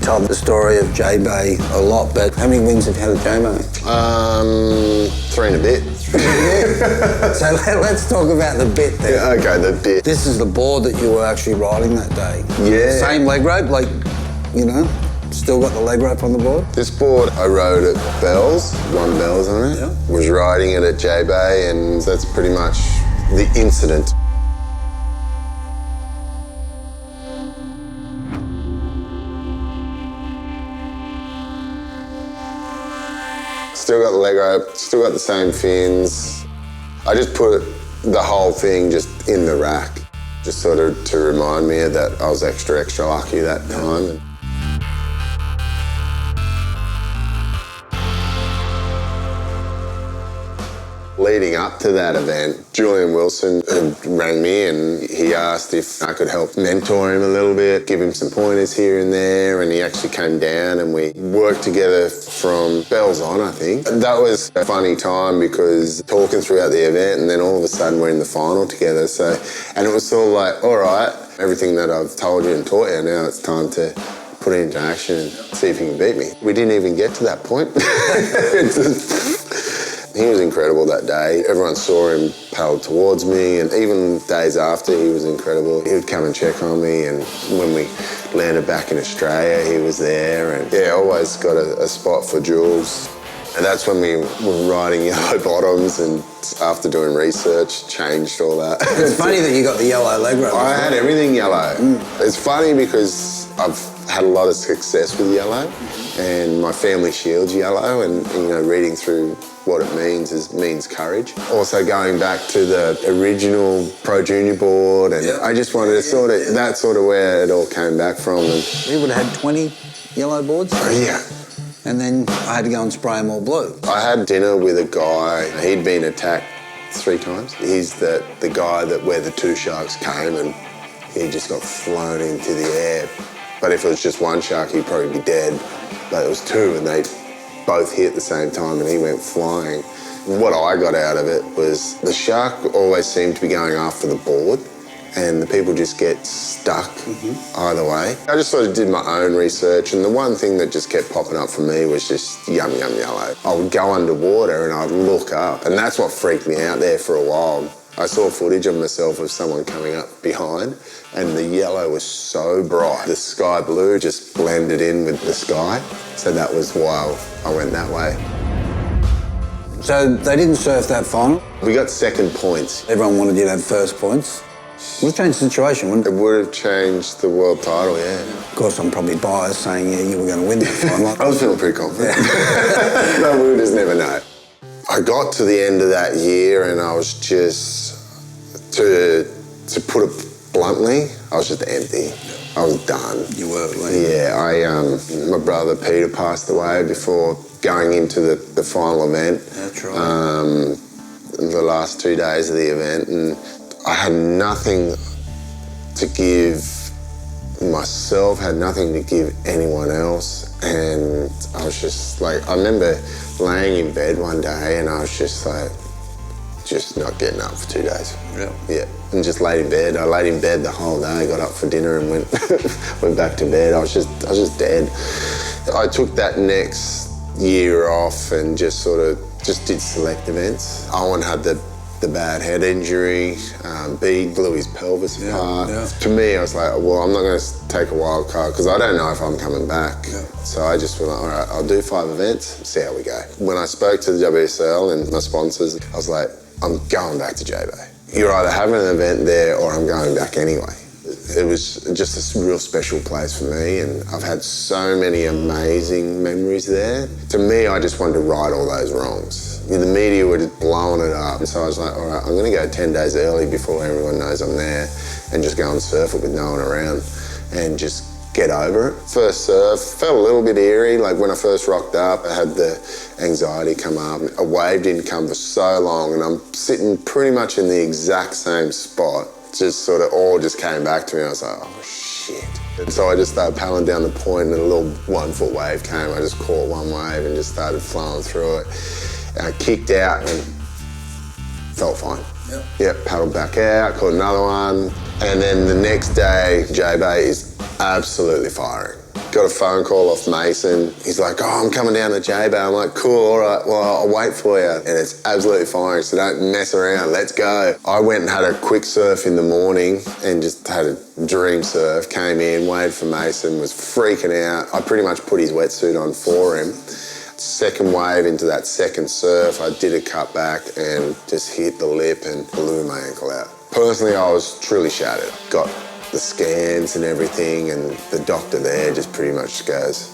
told the story of J-Bay a lot, but how many wins have you had at J-Bay? 3 and a bit. So let's talk about the bit then. Yeah, okay, the bit. This is the board that you were actually riding that day. Yeah. Same leg rope, like, you know, still got the leg rope on the board? This board I rode at Bells, won Bells on it. Yeah. Was riding it at J-Bay, and that's pretty much the incident. Still got the leg rope, still got the same fins. I just put the whole thing just in the rack, just sort of to remind me that I was extra lucky that time. Leading up to that event, Julian Wilson rang me and he asked if I could help mentor him a little bit, give him some pointers here and there, and he actually came down and we worked together from bells on, I think. That was a funny time because talking throughout the event and then all of a sudden we're in the final together. And it was sort of like, all right, everything that I've told you and taught you, now it's time to put it into action and see if you can beat me. We didn't even get to that point. He was incredible that day. Everyone saw him paddle towards me, and even days after, he was incredible. He would come and check on me, and when we landed back in Australia, he was there. And yeah, always got a spot for Jules. And that's when we were riding yellow bottoms, and after doing research, changed all that. It's funny that you got the yellow leg rope. I had everything yellow. It's funny because I've had a lot of success with yellow, and my family shield's yellow, and you know, reading through what it means courage. Also going back to the original Pro Junior board, and I just wanted to that's sort of where it all came back from. And We would have had 20 yellow boards. yeah. And then I had to go and spray them all blue. I had dinner with a guy, he'd been attacked 3 times. He's the guy where the 2 sharks came and he just got flown into the air. But if it was just 1 shark, he'd probably be dead. But it was 2 and they both hit at the same time and he went flying. What I got out of it was the shark always seemed to be going after the board and the people just get stuck either way. I just sort of did my own research, and the one thing that just kept popping up for me was just yum yellow. I would go underwater and I'd look up, and that's what freaked me out there for a while. I saw footage of myself of someone coming up behind, and the yellow was so bright. The sky blue just blended in with the sky, so that was why I went that way. So they didn't surf that final. We got second points. Everyone wanted you to have first points. It would have changed the situation, wouldn't It it? would have changed the world title, yeah. Of course, I'm probably biased saying, yeah, you were going to win that final. I was feeling pretty confident. No, we would just never know. I got to the end of that year and I was just, to put it bluntly, I was just empty. I was done. You were, Yeah, my brother Peter passed away before going into the final event. That's right. The last 2 days of the event, and I had nothing to give myself, had nothing to give anyone else, and I was just like, I remember laying in bed one day and I was just like, just not getting up for 2 days. Yeah, and just laid in bed. I laid in bed the whole day, got up for dinner and went back to bed. I was just dead. I took that next year off and just did select events. Owen had the bad head injury, B blew his pelvis apart. Yeah. To me, I was like, well, I'm not going to take a wild card because I don't know if I'm coming back. Yeah. So I just went, all right, I'll do 5 events, see how we go. When I spoke to the WSL and my sponsors, I was like, I'm going back to J-Bay. You're either having an event there or I'm going back anyway. It was just a real special place for me, and I've had so many amazing memories there. To me, I just wanted to right all those wrongs. The media were just blowing it up, so I was like, all right, I'm going to go 10 days early before everyone knows I'm there and just go and surf it with no one around and just get over it. First surf, felt a little bit eerie. Like when I first rocked up, I had the anxiety come up. A wave didn't come for so long, and I'm sitting pretty much in the exact same spot. Just sort of all just came back to me. I was like, oh shit. And so I just started paddling down the point and a little 1-foot wave came. I just caught one wave and just started flowing through it. And I kicked out and felt fine. Yep, paddled back out, caught another one. And then the next day, J-Bay is absolutely firing. Got a phone call off Mason. He's like, oh, I'm coming down to J-Bay. I'm like, cool, all right, well, I'll wait for you. And it's absolutely fine, so don't mess around, let's go. I went and had a quick surf in the morning and just had a dream surf. Came in, waited for Mason, was freaking out. I pretty much put his wetsuit on for him. Second wave into that second surf, I did a cutback and just hit the lip and blew my ankle out. Personally, I was truly shattered. Got the scans and everything, and the doctor there just pretty much goes,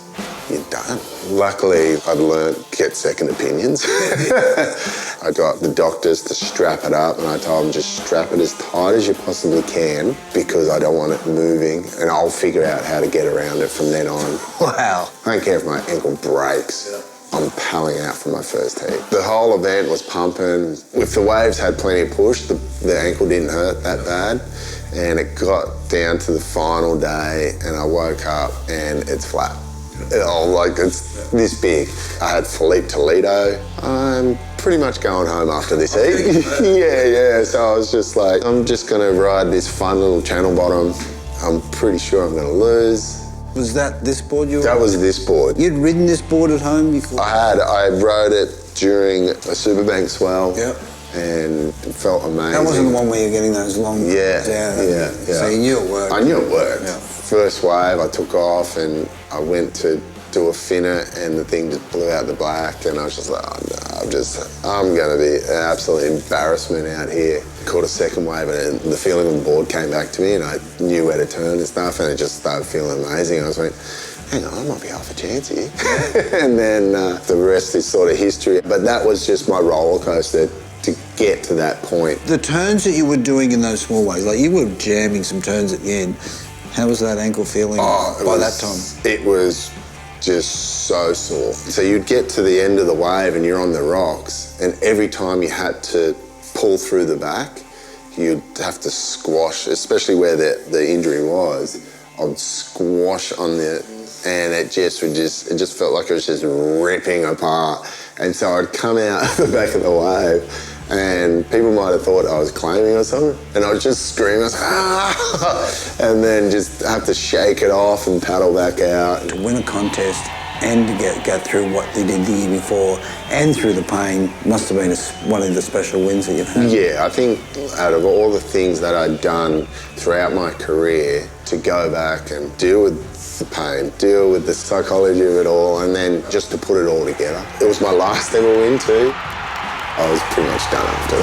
you're done. Luckily, I'd learnt to get second opinions. I got the doctors to strap it up, and I told them just strap it as tight as you possibly can because I don't want it moving, and I'll figure out how to get around it from then on. Wow. I don't care if my ankle breaks. Yeah. I'm palling out from my first heat. The whole event was pumping. If the waves had plenty of push, the ankle didn't hurt that bad. And it got down to the final day and I woke up and it's flat. Like it's this big. I had Philippe Toledo. I'm pretty much going home after this heat. Yeah. So I was just like, I'm just gonna ride this fun little channel bottom. I'm pretty sure I'm gonna lose. Was that this board you were That was this board. You'd ridden this board at home before? I rode it during a Superbank swell. Yep. And it felt amazing. That wasn't the one where you're getting those long down. Yeah. So you knew it worked. I knew it worked. Yeah. First wave, I took off and I went to do a finner and the thing just blew out the black and I was just like, oh no, I'm gonna be an absolute embarrassment out here. Caught a second wave and the feeling on the board came back to me and I knew where to turn and stuff and it just started feeling amazing. I was like, hang on, I might be half a chance here. And then the rest is sort of history. But that was just my roller coaster to get to that point. The turns that you were doing in those small waves, like you were jamming some turns at the end. How was that ankle feeling by that time? It was just so sore. So you'd get to the end of the wave and you're on the rocks and every time you had to pull through the back, you'd have to squash, especially where the injury was. I'd squash on and it just felt like it was just ripping apart. And so I'd come out the back of the wave and people might have thought I was claiming or something. And I would just scream, I was like, ah! And then just have to shake it off and paddle back out. To win a contest and to get through what they did the year before and through the pain must have been one of the special wins that you've had. Yeah, I think out of all the things that I'd done throughout my career, to go back and deal with the pain, deal with the psychology of it all, and then just to put it all together. It was my last ever win too. I was pretty much done after